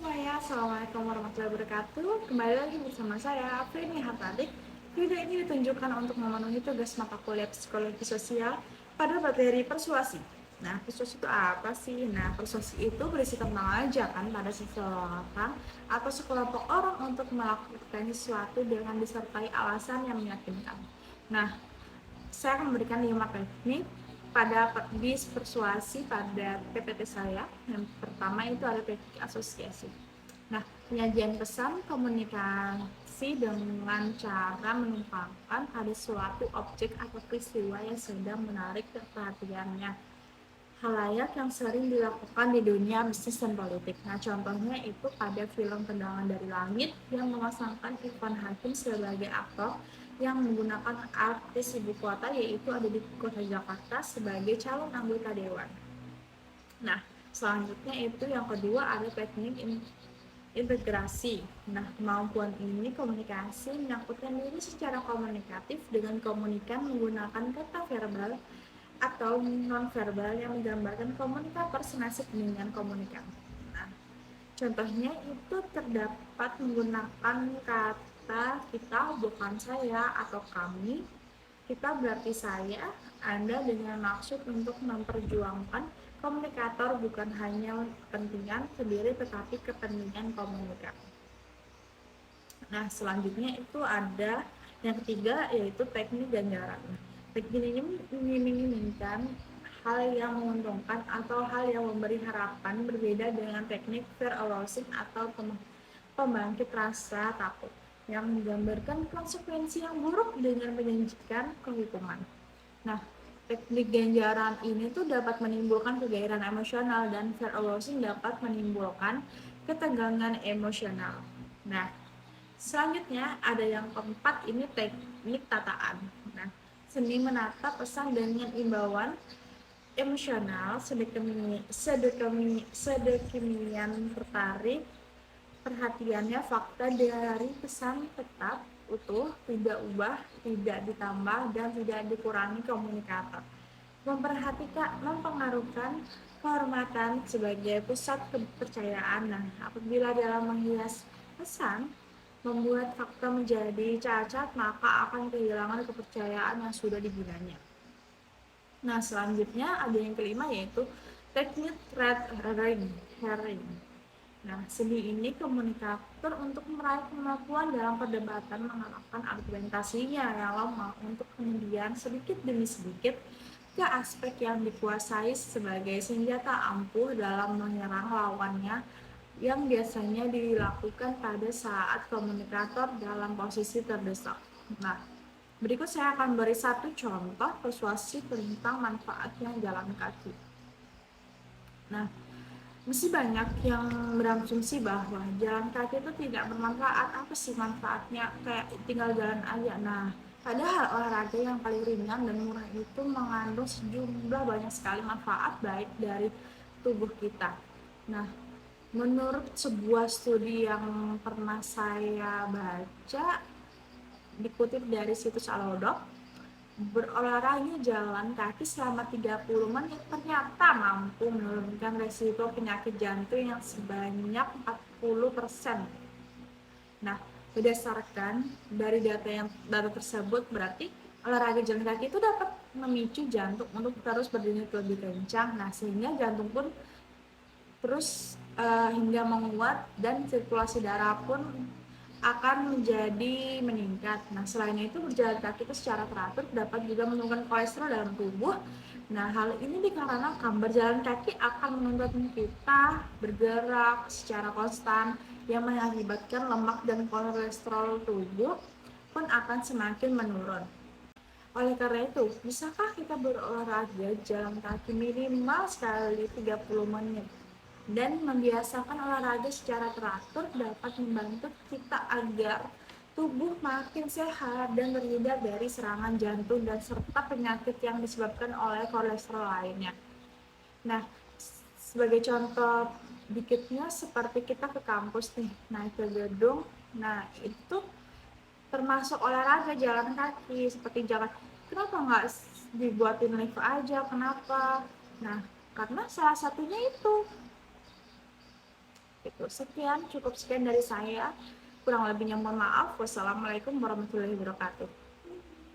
semuanya, Assalamualaikum warahmatullahi wabarakatuh. Kembali lagi bersama saya, Afrini Hartadik. Video ini ditunjukkan untuk memenuhi tugas mata kuliah psikologi sosial pada materi persuasi. Nah, persuasi itu apa sih? Nah, persuasi itu berisi tentang ajakan pada seseorang atau sekelompok orang untuk melakukan sesuatu dengan disertai alasan yang meyakinkan. Nah, saya akan memberikan 5 teknik pada bis persuasi pada PPT saya. Yang pertama itu ada teknik asosiasi. Nah, penyajian pesan komunikasi dengan cara menumpangkan pada suatu objek atau peristiwa yang sedang menarik perhatiannya halayak yang sering dilakukan di dunia bisnis dan politik. Nah, contohnya itu pada film Tendangan dari Langit yang memasangkan Irfan Hakim sebagai aktor yang menggunakan artis ibu kota, yaitu ada di kota Jakarta sebagai calon anggota dewan. Nah, selanjutnya itu yang kedua ada teknik integrasi. Nah, kemampuan ini komunikasi menyangkutkan diri secara komunikatif dengan komunikan menggunakan kata verbal atau nonverbal yang menggambarkan komunikator senasib dengan komunikan. Nah, contohnya itu terdapat menggunakan kata kita, bukan saya, atau kami. Kita berarti saya, Anda dengan maksud untuk memperjuangkan komunikator bukan hanya kepentingan sendiri tetapi kepentingan komunikan. Nah, selanjutnya itu ada yang ketiga yaitu teknik ganjaran. Teknik ini menginginkan hal yang menguntungkan atau hal yang memberi harapan, berbeda dengan teknik fear arousing atau pembangkit rasa takut yang menggambarkan konsekuensi yang buruk dengan menjanjikan kehukuman. Nah, teknik ganjaran ini tuh dapat menimbulkan kegairahan emosional dan fear arousing dapat menimbulkan ketegangan emosional. Nah, selanjutnya ada yang keempat, ini teknik tataan. Nah, seni menata pesan dengan imbauan emosional sedemikian tertarik perhatiannya fakta dari pesan tetap utuh, tidak ubah, tidak ditambah, dan tidak dikurangi komunikator. Memperhatikan, mempengaruhkan kehormatan sebagai pusat kepercayaan. Nah, apabila dalam menghias pesan membuat fakta menjadi cacat, maka akan kehilangan kepercayaan yang sudah dibinanya. Nah, selanjutnya ada yang kelima yaitu teknik red herring. Nah, seni ini komunikator untuk meraih kemampuan dalam perdebatan mengarahkan argumentasinya yang lama untuk kemudian sedikit demi sedikit ke aspek yang dikuasai sebagai senjata ampuh dalam menyerang lawannya yang biasanya dilakukan pada saat komunikator dalam posisi terdesak. Nah, berikut saya akan beri satu contoh persuasi tentang manfaatnya jalan kaki. Nah, masih banyak yang berasumsi bahwa jalan kaki itu tidak bermanfaat. Apa sih manfaatnya? Kayak tinggal jalan aja. Nah, padahal olahraga yang paling ringan dan murah itu mengandung sejumlah banyak sekali manfaat baik dari tubuh kita. Nah, menurut sebuah studi yang pernah saya baca, dikutip dari situs Alodoc, berolahraga jalan kaki selama 30 menit ternyata mampu menurunkan resiko penyakit jantung yang sebanyak 40%. Nah, berdasarkan dari data tersebut, berarti olahraga jalan kaki itu dapat memicu jantung untuk terus berdenyut lebih kencang. Nah, sehingga jantung pun terus hingga menguat dan sirkulasi darah pun akan menjadi meningkat. Nah, selain itu berjalan kaki itu secara teratur dapat juga menurunkan kolesterol dalam tubuh. Nah, hal ini dikarenakan berjalan kaki akan menuntut kita bergerak secara konstan yang mengakibatkan lemak dan kolesterol tubuh pun akan semakin menurun. Oleh karena itu, bisakah kita berolahraga jalan kaki minimal sekali 30 menit? Dan membiasakan olahraga secara teratur dapat membantu kita agar tubuh makin sehat dan terhindar dari serangan jantung dan serta penyakit yang disebabkan oleh kolesterol lainnya. Nah, sebagai contoh dikitnya seperti kita ke kampus nih, naik ke gedung, nah itu termasuk olahraga jalan kaki seperti jalan. Kenapa nggak dibuatin lift aja? Kenapa? Nah, karena salah satunya itu Gitu. Cukup sekian dari saya. Kurang lebihnya mohon maaf. Wassalamualaikum warahmatullahi wabarakatuh.